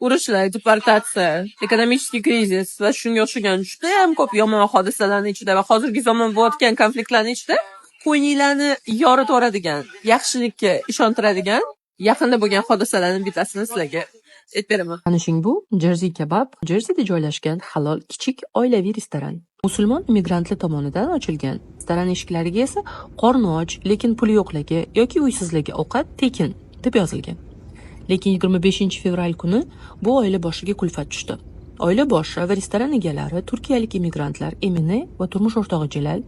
urushlar, deportatsiya, ekonomik krizis va shunga o'xshagan juda ham ko'p yomon hodisalarning ichida va hozirgi zamon bo'layotgan konfliktlarning ichida ko'nglinglarni yoritib yuboradigan, yaxshilikka ishontiradigan yaqinda bo'lgan hodisalarning bittasini sizlarga aytib beraman. Tanishing, bu Jersey Kebab Jerseyda joylashgan halol kichik oilaviy restoran. Musulmon immigrantlar tomonidan ochilgan. Restoran eshiklariga esa qorni och, lekin puli yo'qligi yoki uysizligi ovqat tekin deb yozilgan. Lekin 25-fevral kuni bu oila boshiga kulfat tushdi. Oila boshi va restoran egalari turkiyalik immigrantlar Emine va turmush o'rtog'i Jelal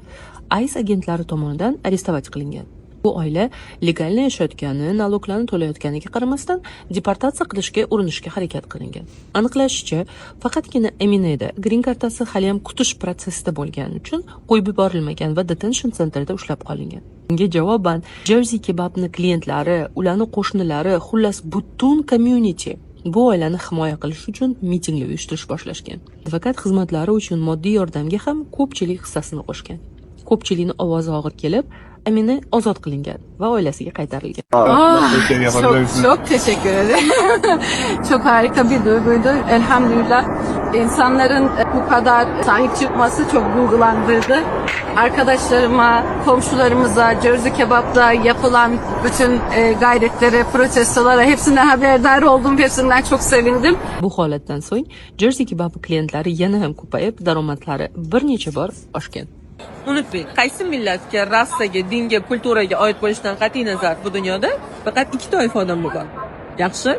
ICE agentlari tomonidan arestovat qilingan. Bu oila legalni yashayotgani, naloglarni to'layotganiga qaramasdan deportatsiya qilishga urinishga harakat qilingan. Aniqlashicha, faqatgina Emineda green kartasi hali ham kutish prosesida bo'lgani uchun qo'yib yuborilmagan va detention centerda ushlab qolingan. Bunga javoban Jersey Kebabni klientlari, ularning qo'shnilari, xullas butun community bu oilani himoya qilish uchun mitinglar uyushtirish boshlashgan. Advokat xizmatlari uchun moddiy yordamga ham ko'pchilik hissasini qo'shgan. Ko'pchilikning ovozi og'ir kelib, Amina ozod qilingan va oilasiga qaytarilgan. Çok teşekkür ederim. Çok harika bir duyguydu. Elhamdülillah insanların bu kadar sahip çıkması çok duygulandırdı. Arkadaşlarıma, komşularımıza, Jersey Kebap'ta yapılan bütün gayretlere, protestolara hepsinden haberdar oldum. Hepsinden çok sevindim. Bu holatdan so'ng Jersey Kebab klientlari yana ham ko'payib, daromadlari bir necha bor oshgan. Unutmang, qaysi millatga, rassaga, dinga, kulturaga oid bo'lishidan qat'iy nazar bu dunyoda faqat ikkita toifa odam bo'lgan. Yaxshi?